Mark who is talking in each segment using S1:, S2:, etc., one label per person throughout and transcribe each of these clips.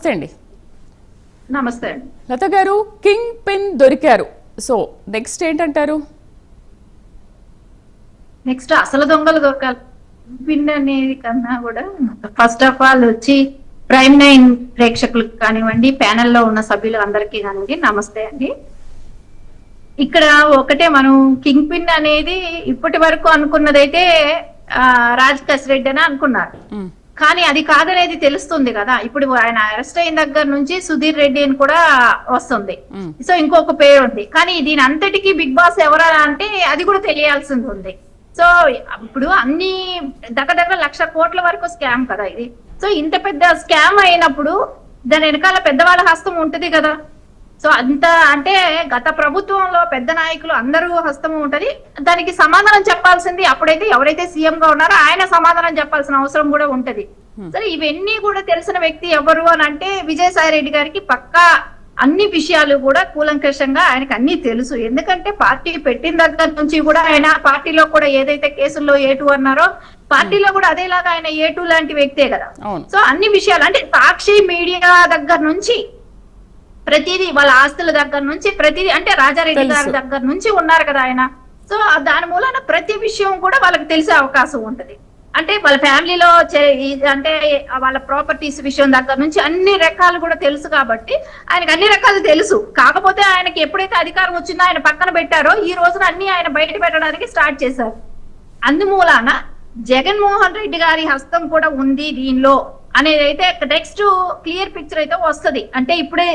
S1: నమస్తే అండి.
S2: నమస్తే అండి.
S1: లత గారు, కింగ్ పిన్ దొరికారు. సో నెక్స్ట్ ఏంటంటారు?
S2: నెక్స్ట్ అసలు దొంగలు దొరకాలి. పిన్ అనేది కన్నా కూడా ఫస్ట్ ఆఫ్ ఆల్ వచ్చి ప్రైమ్ 9 ప్రేక్షకులకు కానివ్వండి, ప్యానెల్లో ఉన్న సభ్యులు అందరికీ కానివ్వండి నమస్తే అండి. ఇక్కడ ఒకటే, మనం కింగ్ పిన్ అనేది ఇప్పటి వరకు అనుకున్నదైతే రాజకేశ్ రెడ్డి అని అనుకున్నారు, కానీ అది కాదనేది తెలుస్తుంది కదా. ఇప్పుడు ఆయన అరెస్ట్ అయిన దగ్గర నుంచి సుధీర్ రెడ్డి అని కూడా వస్తుంది. సో ఇంకొక పేరు ఉంది, కానీ దీని అంతటికి బిగ్ బాస్ ఎవరా అంటే అది కూడా తెలియాల్సింది ఉంది. సో ఇప్పుడు అన్ని దగ్గర 1,00,000 కోట్ల వరకు స్కామ్ కదా ఇది. సో ఇంత పెద్ద స్కామ్ అయినప్పుడు దాని వెనకాల పెద్దవాళ్ళ హస్తం ఉంటది కదా. సో అంత అంటే గత ప్రభుత్వంలో పెద్ద నాయకులు అందరూ హస్తము ఉంటది, దానికి సమాధానం చెప్పాల్సింది అప్పుడైతే ఎవరైతే సీఎం గా ఉన్నారో ఆయన సమాధానం చెప్పాల్సిన అవసరం కూడా ఉంటది. సరే, ఇవన్నీ కూడా తెలిసిన వ్యక్తి ఎవరు అని అంటే విజయసాయి రెడ్డి గారికి పక్కా అన్ని విషయాలు కూడా కూలంకషంగా ఆయనకు అన్ని తెలుసు. ఎందుకంటే పార్టీ పెట్టిన దగ్గర నుంచి కూడా ఆయన పార్టీలో కూడా ఏదైతే కేసుల్లో A2 అన్నారో పార్టీలో కూడా అదేలాగా ఆయన A2 లాంటి వ్యక్తే కదా. సో అన్ని విషయాలు అంటే సాక్షి మీడియా దగ్గర నుంచి ప్రతిదీ, వాళ్ళ ఆస్తుల దగ్గర నుంచి ప్రతిదీ, అంటే రాజారెడ్డి గారి దగ్గర నుంచి ఉన్నారు కదా ఆయన. సో దాని మూలన ప్రతి విషయం కూడా వాళ్ళకి తెలిసే అవకాశం ఉంటది. అంటే వాళ్ళ ఫ్యామిలీలో అంటే వాళ్ళ ప్రాపర్టీస్ విషయం దగ్గర నుంచి అన్ని రకాలు కూడా తెలుసు కాబట్టి ఆయనకు అన్ని రకాలు తెలుసు. కాకపోతే ఆయనకి ఎప్పుడైతే అధికారం వచ్చిందో ఆయన పక్కన పెట్టారో ఈ రోజున అన్ని ఆయన బయట పెట్టడానికి స్టార్ట్ చేశారు. అందుమూలాన జగన్మోహన్ రెడ్డి గారి హస్తం కూడా ఉంది దీనిలో అనేది అయితే నెక్స్ట్ క్లియర్ పిక్చర్ అయితే వస్తుంది. అంటే ఇప్పుడే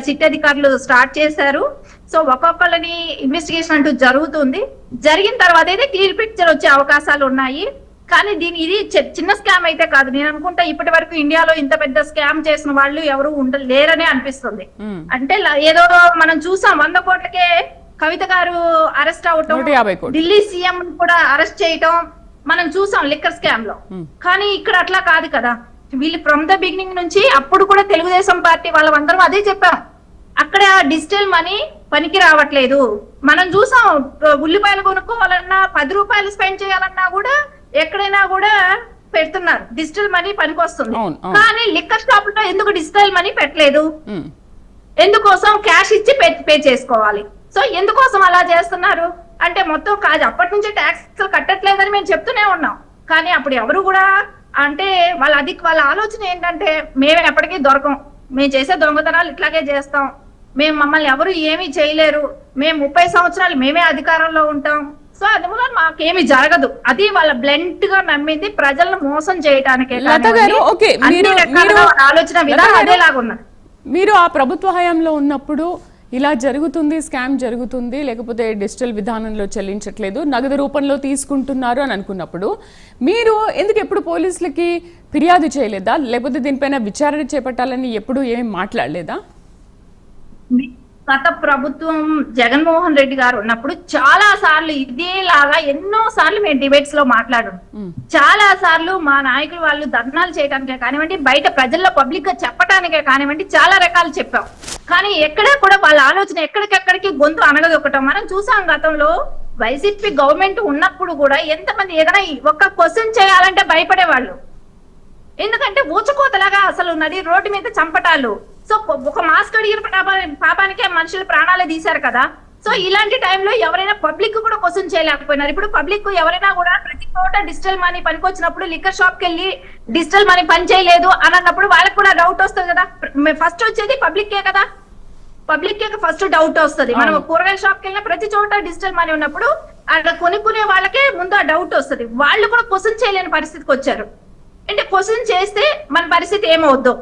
S2: సిట్ అధికారులు స్టార్ట్ చేశారు. సో ఒక్కొక్కళ్ళని ఇన్వెస్టిగేషన్ అంటూ జరుగుతుంది. జరిగిన తర్వాత అయితే క్లియర్ పిక్చర్ వచ్చే అవకాశాలు ఉన్నాయి. కానీ ఇది చిన్న స్కామ్ అయితే కాదు. నేను అనుకుంటా ఇప్పటి వరకు ఇండియాలో ఇంత పెద్ద స్కామ్ చేసిన వాళ్ళు ఎవరు లేరనే అనిపిస్తుంది. అంటే ఏదో మనం చూసాం 100 కోట్లకే కవిత గారు అరెస్ట్ అవటం, ఢిల్లీ సీఎం కూడా అరెస్ట్ చేయటం మనం చూసాం లిక్కర్ స్కామ్ లో. కానీ ఇక్కడ అట్లా కాదు కదా. వీళ్ళు ఫ్రమ్ ద బిగినింగ్ నుంచి అప్పుడు కూడా తెలుగుదేశం పార్టీ వాళ్ళందరం అదే చెప్పాం, అక్కడ డిజిటల్ మనీ పనికి రావట్లేదు. మనం చూసాం ఉల్లిపాయలు కొనుక్కోవాలన్నా 10 రూపాయలు స్పెండ్ చేయాలన్నా కూడా ఎక్కడైనా కూడా పెడుతున్నారు, డిజిటల్ మనీ పనికి వస్తుంది. కానీ లిక్కర్ షాప్ లో ఎందుకు డిజిటల్ మనీ పెట్టలేదు? ఎందుకోసం? క్యాష్ ఇచ్చి పే చేసుకోవాలి. సో ఎందుకోసం అలా చేస్తున్నారు అంటే మొత్తం కాదు, అప్పటి నుంచి ట్యాక్స్ కట్టట్లేదని మేము చెప్తూనే ఉన్నాం. కానీ అప్పుడు ఎవరు కూడా అంటే వాళ్ళ ఆలోచన ఏంటంటే మేము ఎప్పటికీ దొరకం, మేము చేసే దొంగతనాలు ఇట్లాగే చేస్తాం, మమ్మల్ని ఎవరు ఏమీ చేయలేరు, మేము 30 సంవత్సరాలు మేమే అధికారంలో ఉంటాం. సో అందువల్ల మాకేమి జరగదు. అది వాళ్ళ బ్లంట్ గా నమ్మింది ప్రజలను మోసం చేయడానికే. ఆలోచన విధానం అదేలాగా ఉన్నది.
S1: మీరు ఆ ప్రభుత్వ హయాంలో ఉన్నప్పుడు ఇలా జరుగుతుంది, స్కామ్ జరుగుతుంది, లేకపోతే డిజిటల్ విధానంలో చెల్లించట్లేదు, నగదు రూపంలో తీసుకుంటున్నారు అని అనుకున్నప్పుడు మీరు ఎందుకు ఎప్పుడు పోలీసులకి ఫిర్యాదు చేయలేదా? లేకపోతే దీనిపైన విచారణ చేపట్టాలని ఎప్పుడు ఏమీ మాట్లాడలేదా?
S2: గత ప్రభుత్వం జగన్మోహన్ రెడ్డి గారు ఉన్నప్పుడు చాలా సార్లు ఇదేలాగా ఎన్నో సార్లు మేము డిబేట్స్ లో మాట్లాడాం. చాలా సార్లు మా నాయకులు వాళ్ళు ధర్నాలు చేయడానికే కానివ్వండి, బయట ప్రజల్లో పబ్లిక్ గా చెప్పడానికే కానివ్వండి, చాలా రకాలు చెప్పాం. కానీ ఎక్కడ కూడా వాళ్ళ ఆలోచన ఎక్కడికెక్కడికి గొంతు అనగదొక్కటం మనం చూసాం. గతంలో వైసీపీ గవర్నమెంట్ ఉన్నప్పుడు కూడా ఎంతమంది ఏదైనా ఒక్క క్వశ్చన్ చేయాలంటే భయపడేవాళ్ళు. ఎందుకంటే ఊచకోతలాగా అసలు నది రోడ్డు మీద చంపటాలు. సో ఒక మాస్క్ అడిగిన పాపానికే మనుషులు ప్రాణాలే తీశారు కదా. సో ఇలాంటి టైంలో ఎవరైనా పబ్లిక్ కూడా క్వశ్చన్ చేయలేకపోయినారు. ఇప్పుడు పబ్లిక్ ఎవరైనా కూడా ప్రతి చోట డిజిటల్ మనీ పనికి వచ్చినప్పుడు లిక్కర్ షాప్ కి వెళ్ళి డిజిటల్ మనీ పని చేయలేదు అని అన్నప్పుడు వాళ్ళకి కూడా డౌట్ వస్తుంది కదా. ఫస్ట్ వచ్చేది పబ్లిక్కే కదా, పబ్లిక్కే ఫస్ట్ డౌట్ వస్తుంది. మనం కూరగాయల షాప్ కి వెళ్ళినా ప్రతి చోట డిజిటల్ మనీ ఉన్నప్పుడు అక్కడ కొనుక్కునే వాళ్ళకే ముందు ఆ డౌట్ వస్తుంది. వాళ్ళు కూడా క్వశ్చన్ చేయలేని పరిస్థితికి వచ్చారు. అంటే క్వశ్చన్ చేస్తే మన పరిస్థితి ఏమవుద్దో,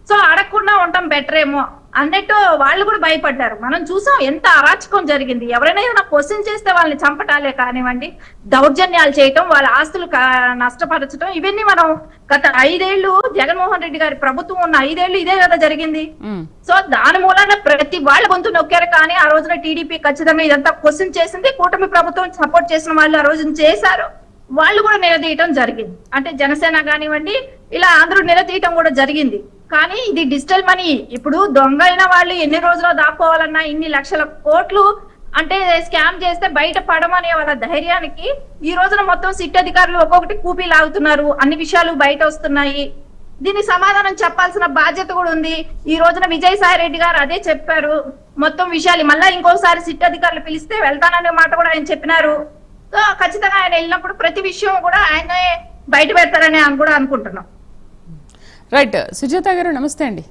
S2: సో అడగకుండా ఉండటం బెటర్ ఏమో అన్నట్టు వాళ్ళు కూడా భయపడ్డారు. మనం చూసాం ఎంత అరాచకం జరిగింది. ఎవరైనా ఏదైనా క్వశ్చన్ చేస్తే వాళ్ళని చంపటాలే కానివ్వండి, దౌర్జన్యాలు చేయటం, వాళ్ళ ఆస్తులు నష్టపరచడం, ఇవన్నీ మనం గత 5 ఏళ్లు జగన్మోహన్ రెడ్డి గారి ప్రభుత్వం ఉన్న 5 ఏళ్లు ఇదే కదా జరిగింది. సో దాని మూలన ప్రతి వాళ్ళ గొంతు నొక్కారు. కానీ ఆ రోజున టీడీపీ ఖచ్చితంగా ఇదంతా క్వశ్చన్ చేసింది. కూటమి ప్రభుత్వం సపోర్ట్ చేసిన వాళ్ళు ఆ రోజున చేశారు. వాళ్ళు కూడా నిలదీయటం జరిగింది. అంటే జనసేన కానివ్వండి, ఇలా అందరూ నిలదీయటం కూడా జరిగింది. కానీ ఇది డిజిటల్ మనీ ఇప్పుడు దొంగ అయిన వాళ్ళు ఎన్ని రోజులు దాక్కోవాలన్నా ఇన్ని లక్షల కోట్లు అంటే స్కామ్ చేస్తే బయట పడమనే వాళ్ళ ధైర్యానికి ఈ రోజున మొత్తం సిట్ అధికారులు ఒక్కొక్కటి కూపీ లాగుతున్నారు. అన్ని విషయాలు బయట వస్తున్నాయి. దీనికి సమాధానం చెప్పాల్సిన బాధ్యత కూడా ఉంది. ఈ రోజున విజయసాయి రెడ్డి గారు అదే చెప్పారు, మొత్తం విషయాలు మళ్ళా ఇంకోసారి సిట్ అధికారులు పిలిస్తే వెళ్తాననే మాట కూడా ఆయన చెప్పినారు. సో ఖచ్చితంగా ఆయన వెళ్ళినప్పుడు ప్రతి విషయం కూడా ఆయనే బయట పెడతారని కూడా అనుకుంటున్నాం.
S1: రైట్, సుజాత గారు నమస్తే అండి.